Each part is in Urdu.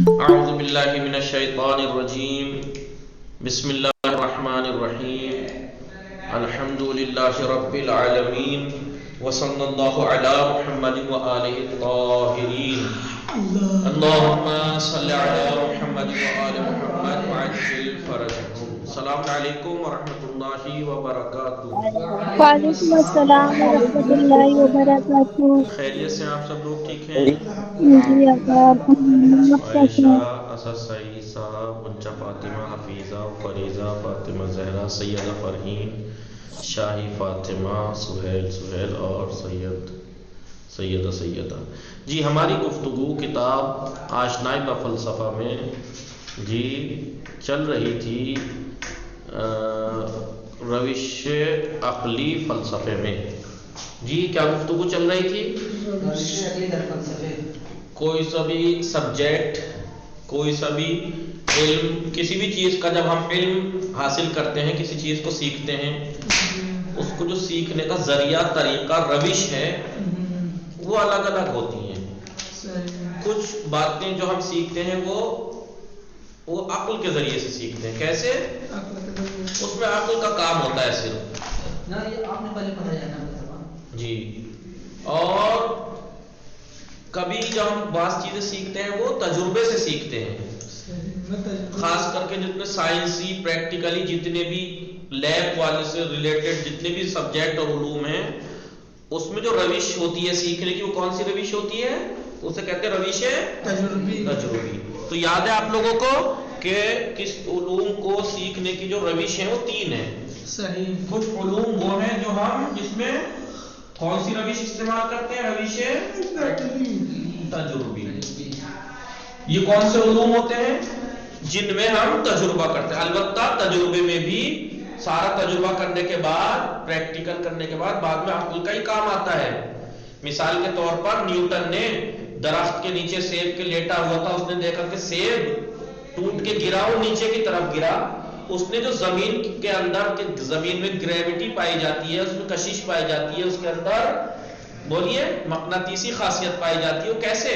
اعوذ باللہ من الشیطان الرجیم بسم اللہ الرحمن الرحیم الحمد للہ رب العالمین وصلی اللہ علی محمد وآلہ الطاہرین اللہم صلی علی محمد وآل محمد وعجل فرجہم. السلام علیکم ورحمۃ اللہ وبرکاتہ. وعلیکم السلام ورحمۃ اللہ وبرکاتہ. خیریت سے آپ سب لوگ ٹھیک ہیں؟ جی آپ کیسے ہیں؟ عائشہ، اسد سعید صاحب، منچا فاطمہ، حفیظہ، فریضہ، فاطمہ زہرا، سیدہ فرحین، شاہی فاطمہ، سہیل اور سیدہ. جی ہماری گفتگو کتاب آشنائی بفلسفہ میں جی چل رہی تھی روش عقلی فلسفے میں. جی کیا گفتگو چل رہی تھی؟ کوئی سا بھی سبجیکٹ، کوئی سا بھی علم، کسی بھی چیز کا جب ہم علم حاصل کرتے ہیں، کسی چیز کو سیکھتے ہیں، اس کو جو سیکھنے کا ذریعہ، طریقہ، روش ہے وہ الگ الگ ہوتی ہیں. کچھ باتیں جو ہم سیکھتے ہیں وہ عقل کے ذریعے سے سیکھتے ہیں. کیسے؟ اس میں عقل کا کام ہوتا ہے صرف. جی اور کبھی جب ہم بعض چیزیں سیکھتے ہیں وہ تجربے سے سیکھتے ہیں. خاص کر کے جتنے سائنسی پریکٹیکلی جتنے بھی لیب والے سے ریلیٹڈ جتنے بھی سبجیکٹ اور علوم ہیں، اس میں جو روش ہوتی ہے سیکھنے کی، وہ کون سی روش ہوتی ہے؟ اسے کہتے ہیں روش تجربی. تو یاد ہے آپ لوگوں کو کہ کس علوم کو سیکھنے کی جو روش ہیں وہ تین ہیں. صحیح. کچھ علوم وہ ہیں جو ہم جس میں کون سی روش استعمال کرتے ہیں؟ روش تجربی. یہ کون سے علوم ہوتے ہیں؟ جن میں ہم تجربہ کرتے ہیں. البتہ تجربے میں بھی سارا تجربہ کرنے کے بعد، پریکٹیکل کرنے کے بعد میں عقل کا ہی کام آتا ہے. مثال کے طور پر نیوٹن نے درخت کے نیچے سیب کے لیٹا ہوا تھا، اس نے دیکھا کہ سیب ٹوٹ کے گرا، وہ نیچے کی طرف گرا. اس نے جو زمین کے اندر، زمین میں گریوٹی پائی جاتی ہے، اس میں کشش پائی جاتی ہے، اس کے اندر بولیے مقناطیسی خاصیت پائی جاتی ہے، وہ کیسے؟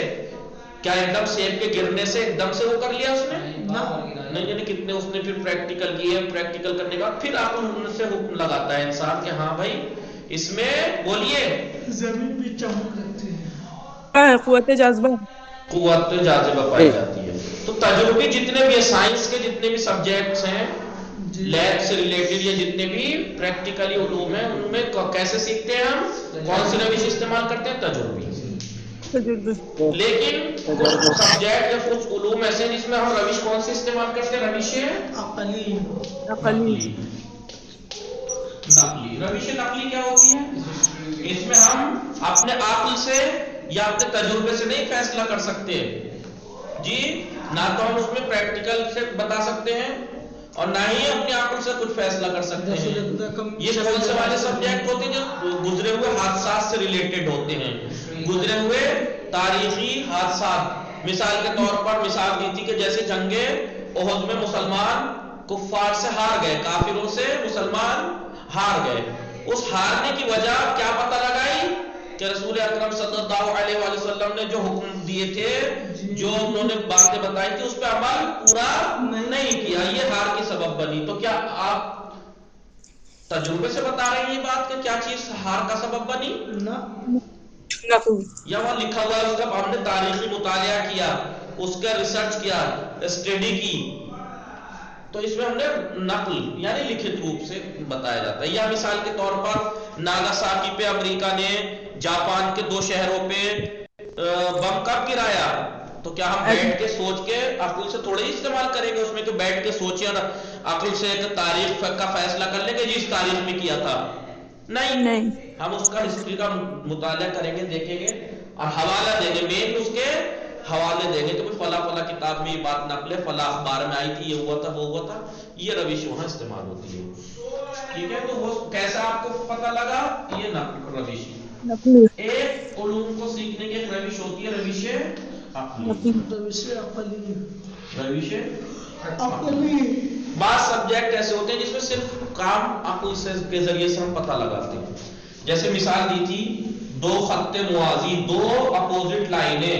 کیا ایک دم سیب کے گرنے سے ایک دم سے وہ کر لیا اس نے؟ نہیں. یعنی کتنے اس نے پھر پریکٹیکل کیے، پریکٹیکل کرنے کے بعد پھر عقل سے حکم لگاتا ہے انسان کہ ہاں بھائی اس میں بولیے زمین بھی چمک رکھتی ہے، قوت جاذبہ پائی جاتی ہے. تو تجربی جتنے بھی سائنس کے جتنے بھی سبجیکٹس ہیں، لیب سے ریلیٹڈ یا جتنے بھی پریکٹیکلی علوم ہیں، ان میں کیسے سیکھتے ہیں ہم؟ کون سی روش استعمال کرتے ہیں؟ تجربی. لیکن کچھ سبجیکٹ یا کچھ علوم ایسے ہیں جس میں ہم روش کون سی استعمال کرتے ہیں؟ روش عقلی. نقلی. روش نقلی کیا ہوتی ہے؟ اس میں ہم اپنے عقل سے یا اپنے تجربے سے نہیں فیصلہ کر سکتے جی. نہ تو ہم اس میں پریکٹیکل سے بتا سکتے ہیں اور نہ ہی اپنی عقل سے کچھ فیصلہ کر سکتے ہیں. یہ کون سے والے سبجیکٹ ہوتے ہیں جو گزرے ہوئے حادثات سے ریلیٹڈ ہوتے ہیں، گزرے ہوئے تاریخی حادثات. مثال کے طور پر مثال دی تھی کہ جیسے جنگ احد میں مسلمان کفار سے ہار گئے، کافروں سے مسلمان ہار گئے. اس ہارنے کی وجہ کیا پتہ لگائی؟ کہ رسول اکرم صلی اللہ علیہ وآلہ وسلم نے جو حکم دیے تھے، جو انہوں نے باتیں بتائی تھی، اس پہ عمل پورا نہیں کیا، یہ ہار کی سبب بنی. تو کیا آپ تجربے سے بتا رہے ہیں یہ بات کہ کیا چیز ہار کا سبب بنی؟ یا وہاں لکھا ہوا ہے، اس کا ہم نے تاریخی مطالعہ کیا، اس کا ریسرچ کیا، اسٹڈی کی، تو اس میں ہم نے نقل یعنی لکھت روپ سے بتایا جاتا ہے. یا مثال کے طور پر ناگاساکی پہ امریکہ نے جاپان کے 2 شہروں پہ بم کب گرایا؟ تو کیا ہم بیٹھ کے سوچ کے عقل سے تھوڑے ہی استعمال کریں گے اس میں کہ بیٹھ کے سوچیں اور عقل سے ایک تاریخ کا فیصلہ کر لیں گے جی اس تاریخ میں کیا تھا؟ نہیں. ہم اس کا ہسٹری کا مطالعہ کریں گے، دیکھیں گے اور حوالہ دیں گے. مین اس کے حوالے دیں گے کہ فلاں فلاں کتاب میں یہ بات نقل ہے، فلاں اخبار میں آئی تھی، یہ ہوا تھا، وہ ہوا تھا. یہ روش وہاں استعمال ہوتی ہے. ٹھیک ہے. تو وہ کیسا آپ کو پتہ لگا؟ یہ روش. ایک علوم کو سیکھنے کی ایک روش ہوتی ہے، روش عقلی. روش عقلی. بعض سبجیکٹ ایسے ہوتے ہیں جس میں صرف کام عقل سے کے ذریعے سے ہم پتہ لگاتے ہیں. جیسے مثال دی تھی 2 خط موازی، 2 اپوزٹ لائنیں،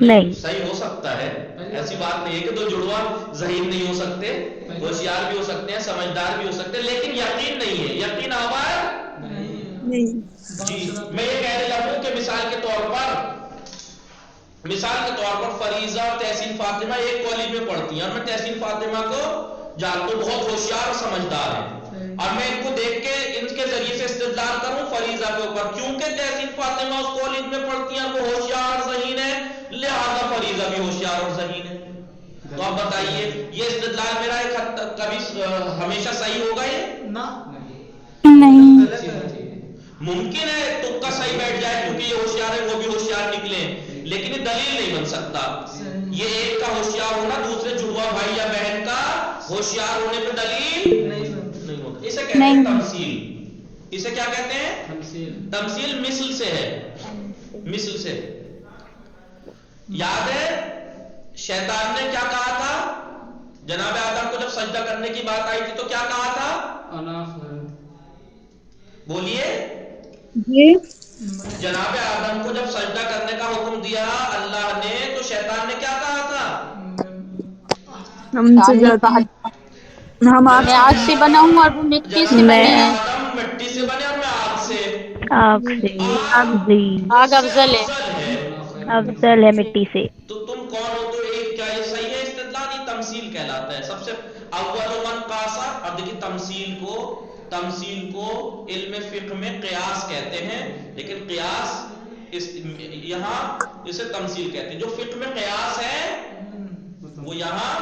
نہیں صحیح ہو سکتا ہے، ایسی بات نہیں ہے کہ دو جڑواں ذہین نہیں ہو سکتے، ہوشیار بھی ہو سکتے ہیں، سمجھدار بھی ہو سکتے ہیں، لیکن یقین نہیں ہے، یقین آباد نہیں جی میں یہ کہنے لگا ہوں کہ مثال کے طور پر فریضہ اور تحسین فاطمہ ایک کالج میں پڑھتی ہیں، اور میں تحسین فاطمہ کو جانتا ہوں، بہت ہوشیار اور سمجھدار ہے، اور میں ان کو دیکھ کے ان کے ذریعے سے استدلال کروں فریضہ کے اوپر، کیونکہ تحسین فاطمہ اس کالج میں پڑھتی ہیں، وہ ہوشیار ذہین ہے، لہذا فریضہ بھی ہوشیار اور ذہین ہے۔ تو آپ بتائیے یہ استدلال میرا ایک حد تک کبھی ہمیشہ صحیح ہوگا؟ یہ نہیں ممکن ہے تکا صحیح بیٹھ جائے کیونکہ یہ ہوشیار ہے وہ بھی ہوشیار نکلے، لیکن یہ دلیل نہیں بن سکتا۔ یہ ایک کا ہوشیار ہونا دوسرے جڑواں بھائی یا بہن کا ہوشیار ہونے پہ دلیل نہیں ہوتا۔ اسے کہتے ہیں نہیں تمثیل۔ اسے کیا کہتے ہیں؟ تمثیل مثل سے ہے، مثل سے۔ یاد ہے شیطان نے کیا کہا تھا جناب آدم کو جب سجدہ کرنے کی بات آئی تھی تو کیا کہا تھا؟ بولیے۔ جی جناب آدم کو جب سجدہ کرنے کا حکم دیا اللہ نے تو شیطان نے کیا کہا تھا؟ ہم سے جاتی ہم آپ میں آگ سے بنا ہوں اور وہ مٹی سے جناب بنے میں ہیں۔ آدم مٹی سے بنے اور میں آگ سے۔ آپ سے آگ آگ مجھ سے افضل ہے۔ افضل ہے۔ افضل ہے مٹی سے۔ تو تم کون ہو؟ تو ایک کیا یہ صحیح ہے استدلال؟ یہ تمثیل کہلاتا ہے۔ سب سے اول من قاسا، اب دیکھیے تمثیل کو علم فقہ میں قیاس کہتے ہیں، لیکن قیاس یہاں اسے تمثیل کہتے ہیں۔ جو فقہ میں قیاس ہے وہ یہاں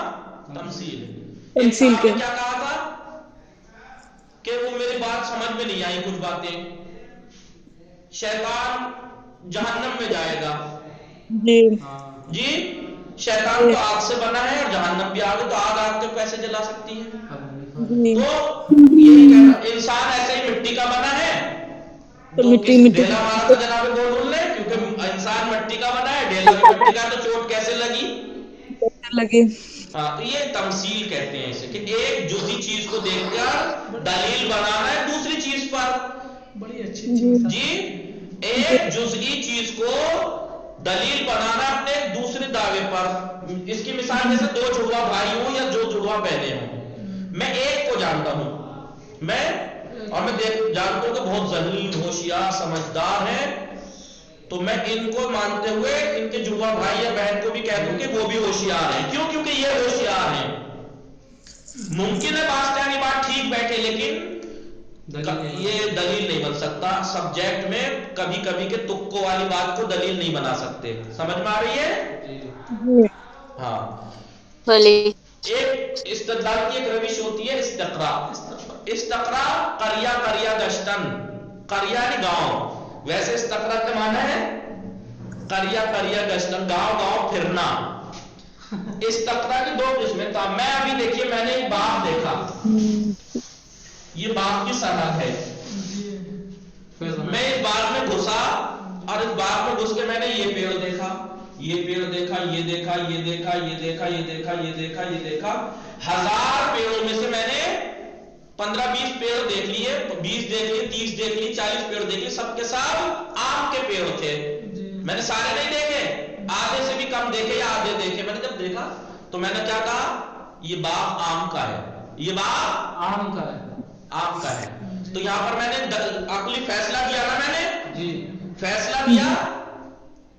تمثیل ہے۔ ایک صاحب نے کیا کہا تھا کہ وہ میری بات سمجھ میں نہیں آئی کچھ باتیں، شیطان جہنم میں جائے گا۔ جی شیطان تو آگ سے بنا ہے اور جہنم بھی آگ ہے، تو آگ کو کیسے جلا سکتی ہے؟ تو یہی کہنا انسان ایسے ہی مٹی کا بنا ہے، تو کس ڈھیلا مارا تھا جناب گولڈ نے؟ کیونکہ انسان مٹی کا بنا ہے، ڈھیلا بھی مٹی کا، تو چوٹ کیسے لگی؟ ہاں تو یہ تمثیل کہتے ہیں اسے، کہ ایک جزئی چیز کو دیکھ کر دلیل بنانا ہے دوسری چیز پر۔ بڑی اچھی چیز جی ایک جزئی چیز کو دلیل بنانا اپنے دوسرے دعوے پر۔ اس کی مثال جیسے دو جڑواں بھائی ہوں یا دو جڑواں بہنیں ہوں، میں ایک کو جانتا ہوں، اور میں جانتا ہوں کہ بہت ذہین ہوشیار سمجھدار ہیں، تو میں ان کو مانتے ہوئے ان کے جڑواں بھائی یا بہن کو بھی کہہ دوں کہ وہ بھی ہوشیار ہیں۔ کیوں؟ کیونکہ یہ ہوشیار ہیں۔ ممکن ہے بات ٹھیک بیٹھے، لیکن یہ دلیل نہیں بن سکتا۔ سبجیکٹ میں کبھی کبھی کے تکوں والی بات کو دلیل نہیں بنا سکتے۔ سمجھ میں آ رہی ہے؟ ہاں ایک استدلال کی ایک روش ہوتی ہے استقرا قریہ گشتن، قریہ یعنی گاؤں، ویسے استقرا کا معنی ہے قریہ گشتن، گاؤں پھرنا۔ استقرا کی دو قسمیں، میں ابھی دیکھیے میں نے ایک باغ دیکھا، یہ باغ کی سرحد ہے، میں اس باغ میں گھسا اور اس باغ میں گھس کے میں نے یہ پیڑ دیکھا، یہ پیڑ دیکھا، یہ دیکھا، یہ دیکھا، یہ دیکھا، یہ دیکھا، یہ دیکھا، یہ دیکھا، 1000 پیڑوں میں سے میں نے 15-20 پیڑ دیکھ لیے، 20 دیکھ لیے، 30 دیکھ لیے، 40 پیڑ دیکھ لیے، سب کے ساتھ آم کے پیڑ تھے۔ میں نے سارے نہیں دیکھے، آدھے سے بھی کم دیکھے یا آدھے دیکھے۔ میں نے جب دیکھا تو میں نے کیا کہا؟ یہ باغ آم کا ہے، یہ باغ آم کا ہے۔ تو یہاں پر میں نے عقلی فیصلہ کیا نا، میں نے فیصلہ کیا،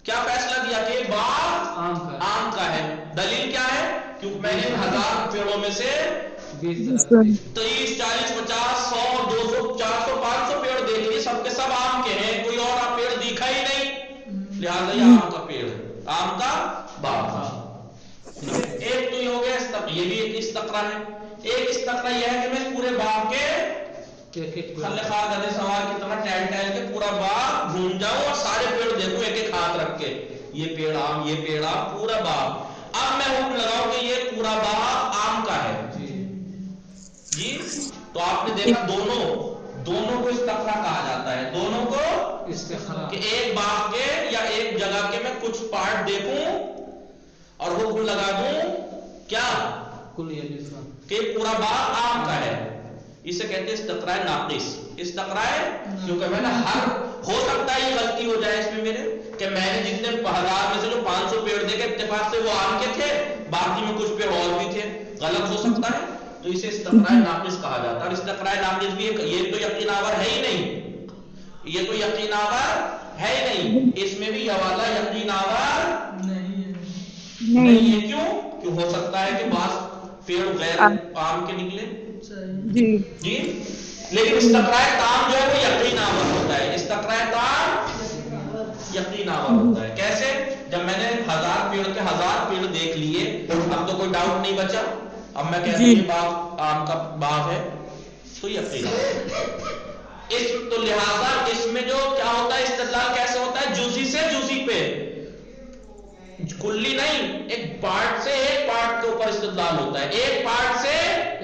کیا فیصلہ کیا کہ باغ آم کا ہے۔ دلیل کیا ہے؟ کیونکہ میں نے 1000 پیڑوں میں سے 30، 40، 50، 100، 200، 400، 500 پیڑ دیکھ لیے، سب کے سب آم کے ہیں، کوئی اور پیڑ دکھا ہی نہیں، لہٰذا یہ آم کا پیڑ ہے، آم کا باغ۔ ایک تو یہ ہو گیا، یہ بھی ایک استقرا ہے۔ ایک استقرا یہ ہے کہ میں پورے باغ کے خلخال گدے سوار کی طرح ٹہل ٹہل کے پورا باغ گھوم جاؤں اور سارے پیڑ دیکھوں ایک ایک ہاتھ رکھ کے، یہ پیڑ آم، یہ پیڑ آم، پورا باغ۔ اب میں حکم لگاؤں کہ یہ پورا باغ آم کا ہے جی، تو آپ نے دیکھا دونوں کو استقرا کہا جاتا ہے، دونوں کو استقرا، کہ ایک باغ کے یا ایک جگہ کے میں کچھ پارٹ دیکھوں اور حکم لگا دوں کیا کہ پورا باغ آم کا ہے۔ اسے کہتے ہیں استقراء ناقص۔ استقراء کیونکہ میں نے ہو سکتا ہے یہ غلطی ہو جائے اس میں میرے کہ میں نے جتنے 1000 میں سے جو 500 پیڑ دیکھے اتفاق سے وہ آم کے تھے، باقی میں کچھ پیڑ اور بھی تھے، غلط ہو سکتا ہے؟ تو اسے استقراء ناقص کہا جاتا ہے. اور استقراء ناقص بھی یہ تو یقین آور ہے ہی نہیں، یہ تو یقین آور ہے ہی نہیں، اس میں بھی یہ والا یقین آور نہیں ہے. کیوں ہو سکتا ہے کہ بعض پیڑ غیر عام کے نکلے جی، لیکن استقراء تام جو ہے وہ یقین آور ہوتا ہے. استقراء تام یقین آور ہوتا ہے. کیسے؟ جب میں نے 1000 پیڑ کے 1000 پیڑ دیکھ لیے، اب تو کوئی ڈاؤٹ نہیں بچا، اب میں کہتا ہوں یہ باغ آم کا باغ ہے تو یقین تو لہذا اس میں جو کیا ہوتا ہے، استدلال کیسے ہوتا ہے؟ جزئی سے جزئی پہ، کلی نہیں، ایک پارٹ سے ایک پارٹ کے اوپر استدلال ہوتا ہے، ایک پارٹ سے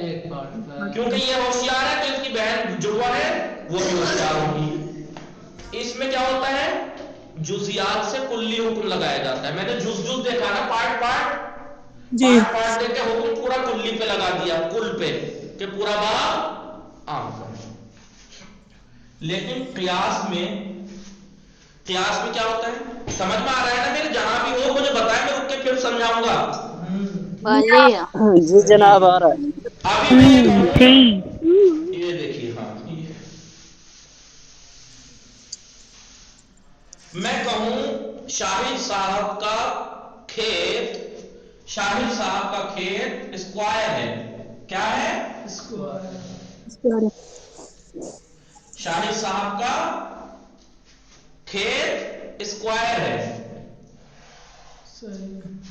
ایک پارٹ. کیونکہ یہ ہوشیار ہے تو اس کی بہن جڑوا ہے وہ بھی ہوشیار ہوگی. اس میں کیا ہوتا ہے؟ جزیات سے کلی حکم لگایا جاتا ہے. میں نے جز دیکھا نا، پارٹ پارٹ دیکھ کے حکم پورا کلی پہ لگا دیا، کل پہ، کہ پورا باغ عام کا. لیکن قیاس میں کیا ہوتا ہے؟ سمجھ میں آ رہا ہے نا میرے؟ جہاں بھی ہو مجھے بتائیں، میں رک کے پھر سمجھاؤں گا. جی جناب آ رہا ہے. ابھی میں یہ کہوں، یہ دیکھیے، ہاں میں کہوں شاہد صاحب کا کھیت اسکوائر ہے. کیا ہے؟ شاہد صاحب کا کھیت اسکوائر ہے.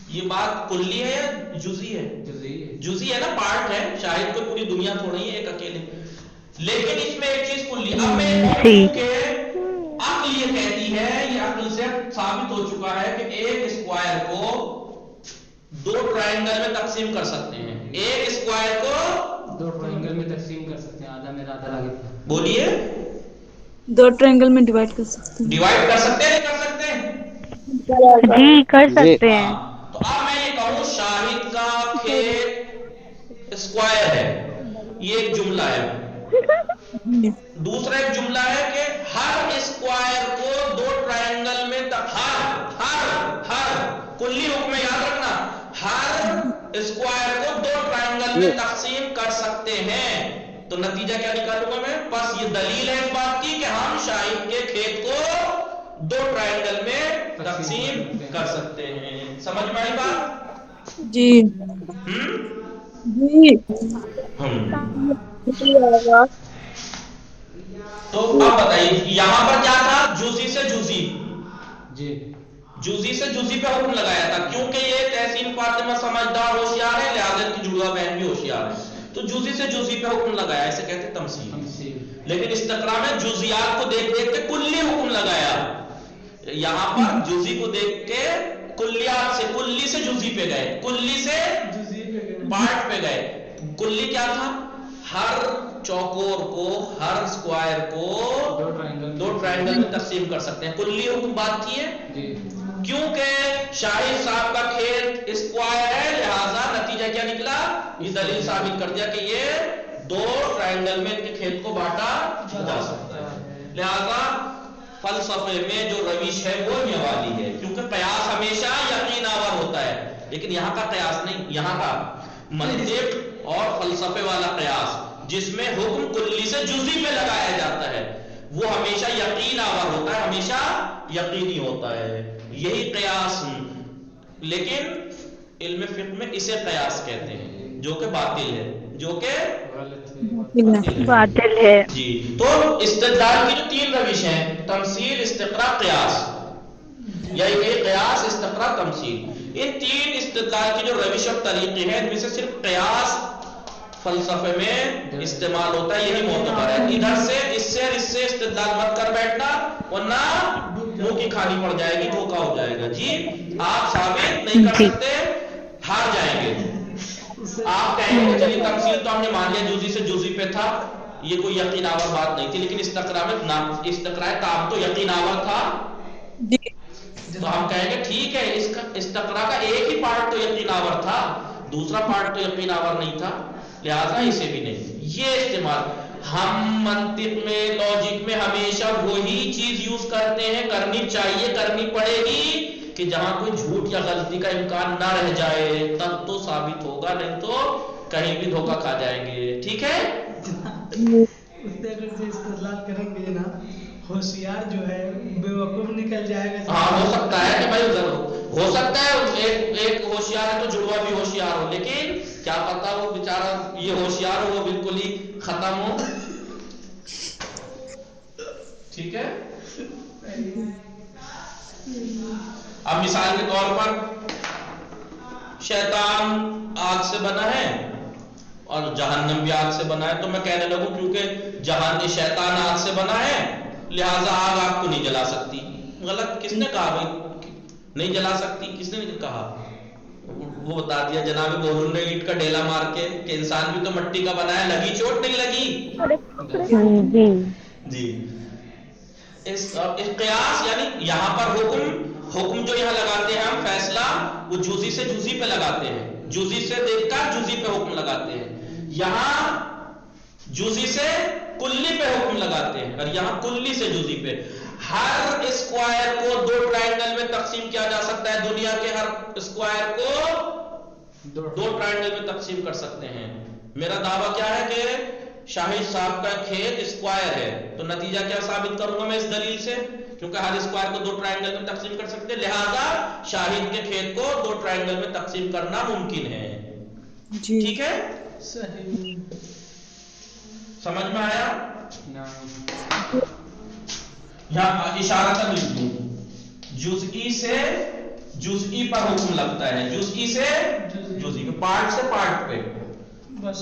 یہ بات کلی ہے یا جزئی ہے؟ جزئی ہے نا، پارٹ ہے. شاہد کو پوری دنیا تھوڑی ہے ایک اکیلے. لیکن اس میں ایک چیز کلی. اب میں کہوں کہ عقل یہ کہتی ہے، یہ عقل سے ثابت ہو چکا ہے کہ ایک اسکوائر کو 2 ٹرائنگل میں تقسیم کر سکتے ہیں. ایک اسکوائر کو 2 ٹرائنگل میں تقسیم کر سکتے ہیں. آدھا میرا آدھا آگے. بولیے. 2 ٹرائنگل میں ڈیوائڈ کر سکتے ہیں. ڈیوائڈ کر سکتے ہیں، نہیں کر سکتے؟ جی کر سکتے ہیں. تو اب میں یہ کہوں شاہد کا کھیت اسکوائر ہے، یہ ایک جملہ ہے. دوسرا ایک جملہ ہے کہ ہر اسکوائر کو 2 ٹرائنگل میں ہر کلی حکم یاد رکھنا، ہر اسکوائر کو 2 ٹرائنگل میں تقسیم کر سکتے ہیں. تو نتیجہ کیا نکالوں گا میں؟ بس یہ دلیل ہے اس بات کی کہ ہم شاہد کے کھیت کو 2 ٹرائنگل میں تقسیم کر سکتے ہیں. سمجھ میں آئی بات؟ جی تو اب بتائیے یہاں پر کیا تھا؟ جزئی سے جزئی پہ حکم لگایا تھا، کیونکہ یہ تحسین فاطمہ سمجھدار ہوشیار ہے، لہذا کی جڑوا بہن بھی ہوشیار ہے، تو جزئی سے جزئی پہ حکم لگایا، اسے کہتے ہیں تمثیل. لیکن استقراء میں جزیات کو دیکھ کے کلی حکم لگایا. یہاں پر جزئی کو دیکھ کے کلیات سے، کلی سے جزئی پہ گئے، کلی سے پارٹ پہ گئے. کلی کیا تھا؟ ہر چوکور کو، ہر اسکوائر کو 2 ٹرائنگل میں تقسیم کر سکتے ہیں. کلی حکم بات کی ہے. کیونکہ شاہد صاحب کا کھیت اسکوائر ہے، لہذا نتیجہ کیا نکلا؟ یہ دلیل ثابت کر دیا کہ یہ 2 ٹرائنگل میں ان کے کھیت کو بانٹا جا سکتا ہے. لہذا فلسفے میں جو روش ہے وہ یہ والی ہے، کیونکہ قیاس ہمیشہ یقین آور ہوتا ہے. لیکن یہاں کا قیاس نہیں، یہاں کا منطق اور فلسفے والا قیاس جس میں حکم کلی سے جزئی پہ لگایا جاتا ہے وہ ہمیشہ یقین آور ہوتا ہے، ہمیشہ یقینی ہوتا ہے. یہی قیاس. لیکن علم فقہ میں اسے قیاس کہتے ہیں، جو کہ باطل ہے، جو کہ باطل ہے. جی. تو استدلال کی جو 3 روش ہیں، تمثیل، استقراء، قیاس، یا یہ قیاس، استقراء، تمثیل، ان 3 استدلال کی جو روش اور طریقے ہیں، ان میں سے صرف قیاس فلسفے میں استعمال ہوتا ہے، یہی معتبر ہے. ادھر سے اس سے استدلال مت کر بیٹھنا، ورنہ منہ کی کھانی پڑ جائے گی، دھوکا ہو جائے گا. جی آپ ثابت نہیں کر سکتے، ہار جائیں گے. آپ کہیں گے چلیے تمثیل تو ہم نے مان لیا، جزئی سے جزئی پہ تھا، یہ کوئی یقین آور بات نہیں تھی. لیکن استقراء میں استقراء تام تو یقین آور تھا. تو ہم کہیں گے ٹھیک ہے، اس کا استقراء کا ایک ہی پارٹ تو یقین آور تھا، دوسرا پارٹ تو یقین آور نہیں تھا، لہذا اسے بھی نہیں. یہ استعمال ہم منطق میں لاجک میں ہمیشہ وہی چیز یوز کرتے ہیں، کرنی چاہیے، کرنی پڑے گی کہ جہاں کوئی جھوٹ یا غلطی کا امکان نہ رہ جائے، تب تو ثابت ہوگا، نہیں تو کہیں بھی دھوکہ کھا جائیں گے. ٹھیک ہے؟ اس سے اگر سے استدلال کریں گے نا، ہوشیار جو ہے بے وقوف نکل جائے گا. ہاں ہو سکتا ہے کہ بھائی ہو سکتا ہے ایک ہوشیار ہے تو جڑوا بھی ہوشیار ہو، لیکن کیا پتا وہ بیچارہ یہ ہوشیار ہو وہ بالکل ہی ختم ہو. ٹھیک ہے؟ اب مثال کے طور پر شیطان آگ سے بنا ہے اور جہنم بھی آگ سے بنا ہے، تو میں کہنے لگوں کیونکہ شیطان آگ سے بنا ہے لہذا آگ آپ کو نہیں جلا سکتی. غلط. کس نے کہا بھائی نہیں جلا سکتی؟ کس نے کہا؟ وہ بتا دیا جناب گورو نے اینٹ کا ڈیلا مار کے کہ انسان بھی تو مٹی کا بنا ہے، لگی چوٹ نہیں لگی؟ جی. اس قیاس یعنی یہاں پر حکم جو یہاں لگاتے ہیں ہم فیصلہ وہ جزئی سے جزئی پہ لگاتے ہیں، جزئی سے دیکھ کر جزئی پہ حکم لگاتے ہیں. یہاں جزئی سے کلی پہ حکم لگاتے ہیں اور یہاں کلی سے جزئی پہ. ہر اسکوائر کو 2 ٹرائنگل میں تقسیم کیا جا سکتا ہے، دنیا کے ہر اسکوائر کو 2 ٹرائنگل میں تقسیم کر سکتے ہیں. میرا دعویٰ کیا ہے کہ شاہد صاحب کا کھیت اسکوائر ہے، تو نتیجہ کیا ثابت کروں گا میں اس دلیل سے؟ کیونکہ ہر اسکوائر کو 2 ٹرائنگل میں تقسیم کر سکتے ہیں، لہذا شاہد کے کھیت کو 2 ٹرائنگل میں تقسیم کرنا ممکن ہے. ٹھیک ہے؟ صحیح. سمجھ میں آیا؟ یہاں اشارہ کر لکھ دوں، جزئی سے جزئی پر حکم لگتا ہے، جزئی سے جزئی پہ، پارٹ سے پارٹ پہ.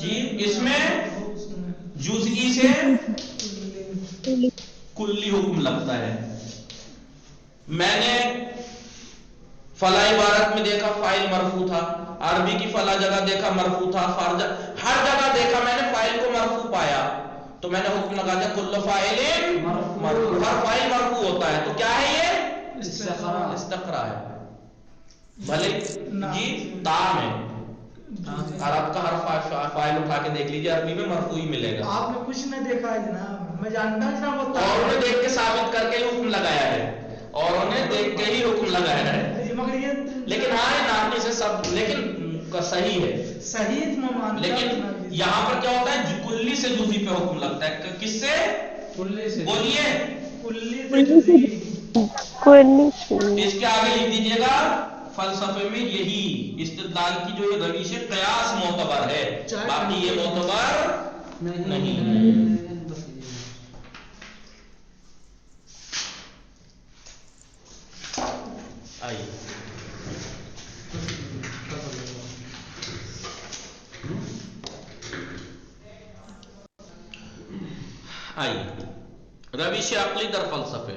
جی اس میں جزئی سے کلی حکم لگتا ہے. میں نے فلاں عبارت میں دیکھا فاعل مرفوع تھا، عربی کی فلاں جگہ دیکھا مرفوع تھا، ہر جگہ دیکھا میں نے فاعل کو مرفوع پایا، تو میں نے حکم لگا دیا کل فاعل مرفوع. ہر فاعل مرفوع ہوتا ہے، تو کیا ہے یہ؟ استقرا ہے. بھلے جی تام ہے، عرب کا ہر فاعل اٹھا کے دیکھ لیجیے عربی میں مرفوع ہی ملے گا. آپ نے کچھ نہ دیکھا ہے جناب، میں جانتا ہوں جناب ہوتا ہے. اور انہیں دیکھ کے ثابت کر کے ہی حکم لگایا ہے، اور انہیں دیکھ کے ہی حکم لگایا ہے. لیکن ہاں یہ ناقص سے سب، لیکن صحیح ہے، صحیح لیکن یہاں پر کیا ہوتا ہے کلی سے جزئی پہ حکم لگتا ہے. کس سے؟ بولیے. اس کے آگے لکھ دیجیے گا فلسفے میں یہی استدلال کی جو روش ہے قیاس معتبر ہے، باقی یہ معتبر نہیں ہے. آئیے روش عقلی در فلسفے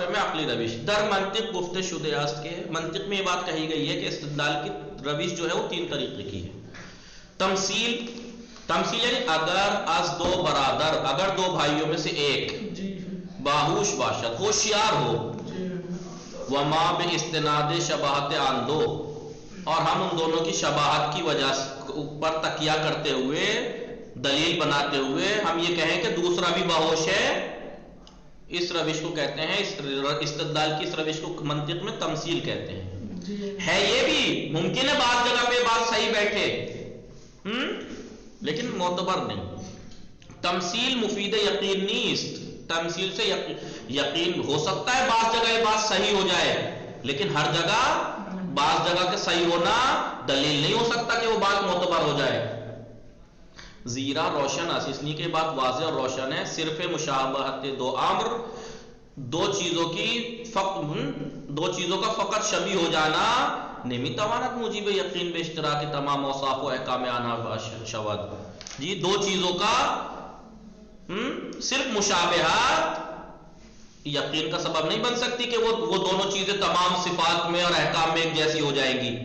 میں عقلی روش در منطق گفت شدہ است کے منطق میں یہ بات کہی گئی ہے کہ استدلال کی روش جو ہے وہ 3 طریقے کی ہے. تمثیل یعنی اگر از 2 برادر، اگر 2 بھائیوں میں سے ایک باہوش باشد ہوشیار ہو، وما بے استناد شباہت آن دو، اور ہم ان دونوں کی شباہت کی وجہ پر تکیہ کرتے ہوئے دلیل بناتے ہوئے ہم یہ کہیں کہ دوسرا بھی باہوش ہے، اس روش کو کہتے ہیں، استدلال کی اس روش کو منطق میں تمثیل کہتے ہیں. ہے یہ بھی ممکن ہے بعض جگہ پہ بات صحیح بیٹھے لیکن معتبر نہیں. تمثیل مفید یقین نیست، تمثیل سے یقین ہو سکتا ہے بعض جگہ یہ بات صحیح ہو جائے، لیکن ہر جگہ بعض جگہ کے صحیح ہونا دلیل نہیں ہو سکتا کہ وہ بات معتبر ہو جائے. زیرا روشن اس لیے کہ بات واضح اور روشن ہے، صرف مشابہت 2 امر، 2 چیزوں کا فقط شبیہ ہو جانا نمی توانت موجب یقین بے اشتراک تمام اوصاف و احکام آنها شود. جی 2 چیزوں کا صرف مشابہت یقین کا سبب نہیں بن سکتی کہ وہ دونوں چیزیں تمام صفات میں اور احکام میں ایک جیسی ہو جائیں گی.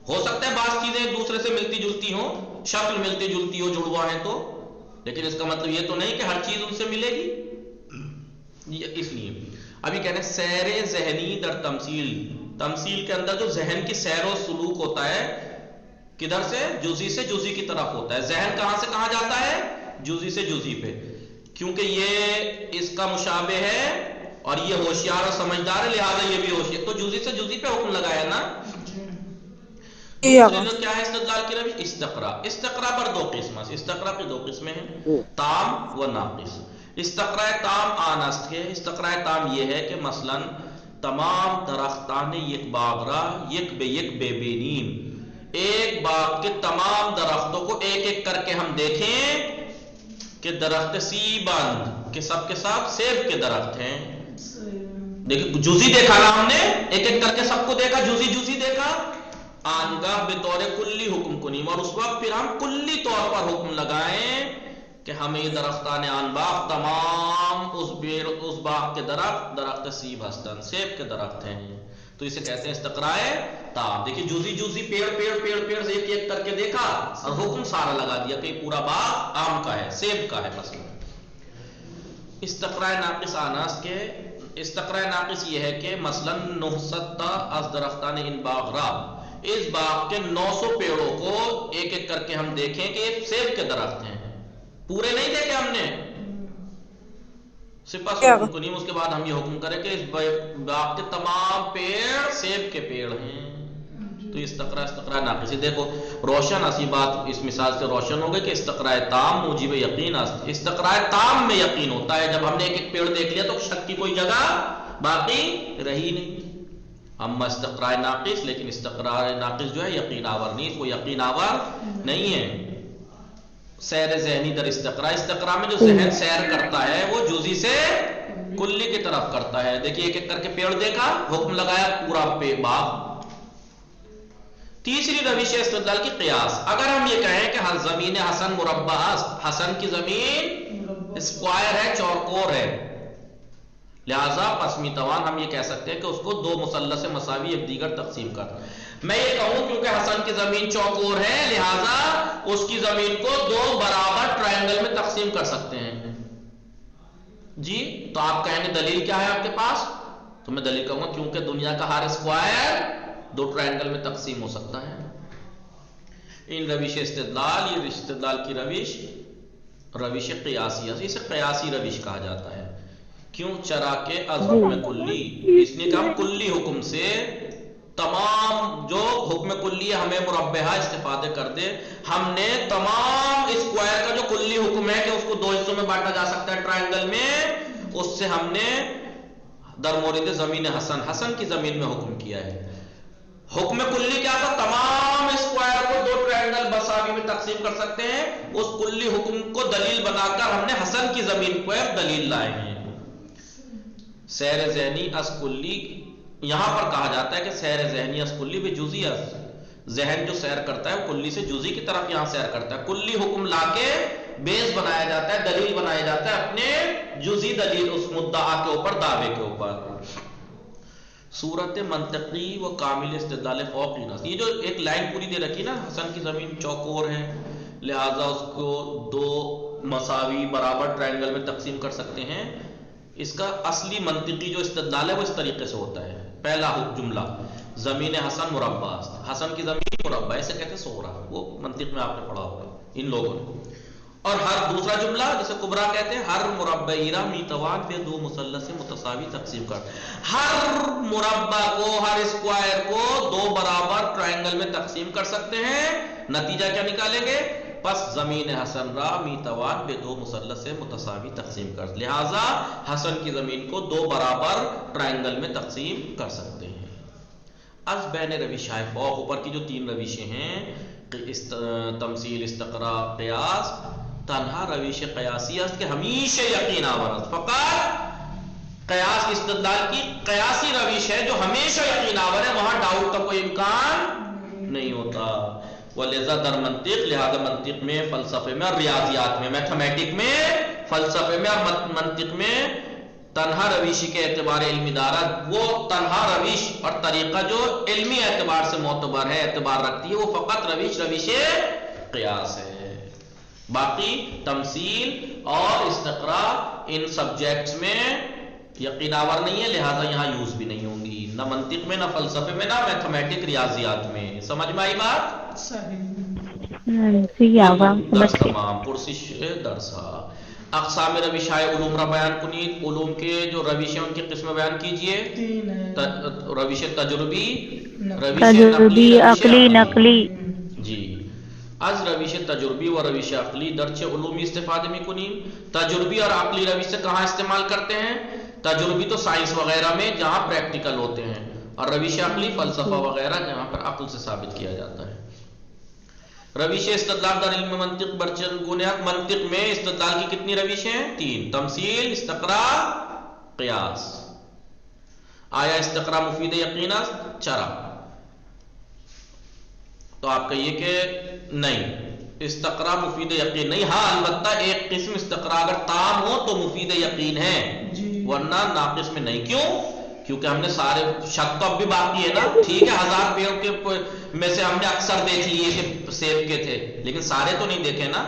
ہو سکتا ہے بعض چیزیں ایک دوسرے سے ملتی جلتی ہوں، شکل ملتی جلتی ہو، جڑوا ہے تو، لیکن اس کا مطلب یہ تو نہیں کہ ہر چیز ان سے ملے گی. اس لیے ابھی کہنے سیر ذہنی در تمثیل کے اندر جو ذہن کی سیر و سلوک ہوتا ہے کدھر سے؟ جزئی کی طرف ہوتا ہے. ذہن کہاں سے کہاں جاتا ہے؟ جزئی سے جزئی پہ، کیونکہ یہ اس کا مشابہ ہے اور یہ ہوشیار اور سمجھدار ہے، لہٰذا یہ بھی ہوشیار، تو جزئی سے جزئی پہ حکم لگایا نا۔ دوسری کیا ہے استدلال کی روش؟ استقراء۔ استقراء پر دو قسم ہے، استقراء کی دو قسمیں ہیں، تام و ناقص۔ استقراء تام آن است ہے، استقراء تام یہ ہے کہ مثلا تمام درختان یک باغ را یک بے یک بے بینیم، ایک باغ کے تمام درختوں کو ایک ایک کر کے ہم دیکھیں کہ درخت سیبند کہ سب کے سب سیب کے درخت ہیں۔ دیکھیں جزئی دیکھا نا ہم نے، ایک ایک کر کے سب کو دیکھا، جزئی جزئی دیکھا، آنگاہ بطور کلی حکم کنیم، اور اس وقت پھر ہم کلی طور پر حکم لگائیں کہ ہمیں یہ درختان آن باغ تمام اس باغ کے درخت سیب ہستن، سیب کے درخت ہیں، تو اسے کہتے ہیں استقراء تام۔ دیکھیں جزئی جزئی پیڑ سے ایک ایک کر کے دیکھا اور حکم سارا لگا دیا کہ پورا باغ آم کا ہے، سیب کا ہے مثلا۔ استقراء ناقص آناس کے، استقراء ناقص یہ ہے کہ مثلا 900 از درختان ان باغ را، اس باغ کے 900 پیڑوں کو ایک ایک کر کے ہم دیکھیں کہ یہ سیب کے درخت ہیں، پورے نہیں دیکھے ہم نے، سپس حکم کنیم، اس کے بعد ہم یہ حکم کریں کہ اس باغ کے تمام پیڑ سیب کے پیڑ ہیں، تو استقراء ناقص۔ دیکھو روشن اسی بات اس مثال سے روشن ہو گئی کہ استقراء تام موجب یقین است۔ استقراء تام میں یقین ہوتا ہے، جب ہم نے ایک ایک پیڑ دیکھ لیا تو شک کی کوئی جگہ باقی رہی نہیں۔ اما استقراء ناقص، لیکن استقراء ناقص جو ہے یقین آور نہیں، وہ یقین آور نہیں ہے۔ سیر ذہنی در استقراء، استقراء میں جو ذہن سیر کرتا ہے وہ جزئی سے کلی کی طرف کرتا ہے۔ دیکھیے ایک ایک کر کے پیڑ دیکھا، حکم لگایا پورا باغ۔ تیسری روش استدلال کی قیاس، اگر ہم یہ کہیں کہ زمین حسن مربع است، حسن کی زمین اسکوائر ہے، چوکور ہے، لہذا پس میتوان ہم یہ کہہ سکتے ہیں کہ اس کو دو مثلث مساوی ایک دیگر تقسیم کر۔ میں یہ کہوں کیونکہ حسن کی زمین چوکور ہے لہذا اس کی زمین کو دو برابر ٹرائنگل میں تقسیم کر سکتے ہیں جی، تو آپ کہیں گے دلیل کیا ہے آپ کے پاس؟ تو میں دلیل کہوں گا کیونکہ دنیا کا ہر اسکوائر دو ٹرائنگل میں تقسیم ہو سکتا ہے۔ ان روش استدلال، یہ استدلال کی روش قیاسی ہے، اسے قیاسی روش کہا جاتا ہے۔ کیوں؟ چرا کے از حکم کلی، اس نے کہا کلی حکم سے تمام جو حکم کلی ہمیں مربعہ استفادہ کر دے، ہم نے تمام اسکوائر کا جو کلی حکم ہے کہ اس کو دو حصوں میں بانٹا جا سکتا ہے ٹرائنگل میں، اس سے ہم نے در مورد زمین حسن، حسن کی زمین میں حکم کیا ہے۔ حکم کلی کیا تھا؟ تمام اسکوائر کو دو ٹرائنگل مساوی میں تقسیم کر سکتے ہیں، اس کلی حکم کو دلیل بنا کر ہم نے حسن کی زمین پر دلیل لائے ہیں۔ سیر ذہنی از کلی، یہاں پر کہا جاتا ہے کہ سیر ذہنی از کلی بھی جزئی از، ذہن جو سیر کرتا ہے وہ کلی سے جزئی کی طرف یہاں سیر کرتا ہے، کلی حکم لا کے بیس بنایا جاتا ہے، دلیل بنایا جاتا ہے اپنے جزئی دلیل اس مدعا کے اوپر، دعوے کے اوپر۔ صورت منطقی و کامل استدلال فوقی نص، یہ جو ایک لائن پوری دے رکھی نا، حسن کی زمین چوکور ہے لہذا اس کو دو مساوی برابر ٹرائنگل میں تقسیم کر سکتے ہیں، اس کا اصلی منطقی جو استدلال ہے وہ اس طریقے سے ہوتا ہے۔ پہلا جملہ زمین حسن مربع است، حسن کی زمین مربع، اسے کہتے ہیں سورہ، وہ منطق میں آپ نے پڑھا ہوگا ان لوگوں نے۔ اور ہر دوسرا جملہ جسے کبرا کہتے ہیں، ہر مربعی را میتوان بے دو مثلث متساوی تقسیم کر، ہر مربع کو، ہر اسکوائر کو دو برابر ٹرائنگل میں تقسیم کر سکتے ہیں۔ نتیجہ کیا نکالیں گے؟ پس زمین حسن را میتوان بے دو مثلث متساوی تقسیم کر، لہذا حسن کی زمین کو دو برابر ٹرائنگل میں تقسیم کر سکتے ہیں۔ از بین روشائے فوق، اوپر کی جو تین روشیں ہیں، تمثیل، استقراء، قیاس، تنہا روش قیاسی است کہ ہمیشہ یقین آور است، فقط قیاس استدلال کی قیاسی روش ہے جو ہمیشہ یقین آور ہے، وہاں ڈاؤٹ کا کوئی امکان نہیں ہوتا۔ ولذا در منطق، لہذا منطق میں، فلسفے میں اور ریاضیات میں، میتھمیٹک میں، فلسفے میں اور منطق میں تنہا روشی کے اعتبار علمی دارہ، وہ تنہا روش اور طریقہ جو علمی اعتبار سے معتبر ہے، اعتبار رکھتی ہے، وہ فقط روش قیاس ہے۔ باقی تمثیل اور استقراء ان سبجیکٹس میں یقین آور نہیں ہے، لہذا یہاں یوز بھی نہیں ہوں گی، نہ منطق میں، نہ فلسفے میں، نہ میتھمیٹک ریاضیات میں۔ سمجھ میں آئی بات؟ صحیح۔ درس تمام پرسش درس اقسام روش علوم را بیان کنید. علوم کے جو روش ہیں ان کی قسم بیان کیجئے. 3 ہے. روش تجربی، روش تجربی عقلی نقلی. جی از روش تجربی و روش عقلی درچ علومی استفادے میں کنیم. تجربی اور عقلی روش سے کہاں استعمال کرتے ہیں؟ تجربی تو سائنس وغیرہ میں جہاں پریکٹیکل ہوتے ہیں، اور روش عقلی فلسفہ وغیرہ جہاں پر عقل سے ثابت کیا جاتا ہے. روش استدلال در علم منطق برچن گونیات. منطق میں استدلال کی کتنی روشیں ہیں؟ 3: تمثیل، استقراء، قیاس. آیا استقراء مفید یقین است؟ چرا. تو آپ کہیے کہ نہیں، استقراء مفید یقین نہیں. ہاں البتہ ایک قسم استقراء اگر تام ہو تو مفید یقین ہے، ورنہ ناقص میں نہیں. کیوں؟ کیونکہ ہم نے سارے شک تو اب بھی باقی ہے نا. ٹھیک ہے 1000 پیڑوں کے میں سے ہم نے اکثر دیکھ لیے کہ سیب کے تھے، لیکن سارے تو نہیں دیکھے نا.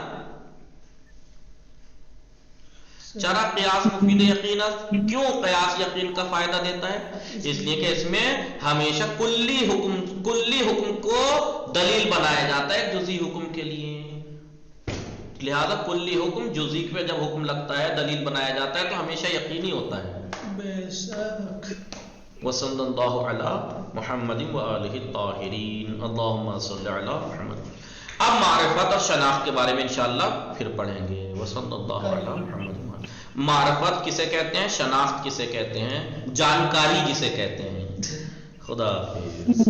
چرا قیاس مفید یقین است. کیوں قیاس یقین کا فائدہ دیتا ہے؟ اس لیے کہ اس میں ہمیشہ کلی حکم کو دلیل بنایا جاتا ہے جزئی حکم کے لیے. لہذا کلی حکم جزئی پہ جب حکم لگتا ہے، دلیل بنایا جاتا ہے، تو ہمیشہ یقینی ہوتا ہے. وصلی اللہ علی محمد وآلہ الطاہرین. اللہم صلی علی محمد. اب معرفت اور شناخت کے بارے میں انشاءاللہ پھر پڑھیں گے. وصلی اللہ علی محمد. معرفت کسے کہتے ہیں؟ شناخت کسے کہتے ہیں؟ جانکاری کسے کہتے ہیں؟ خدا حافظ.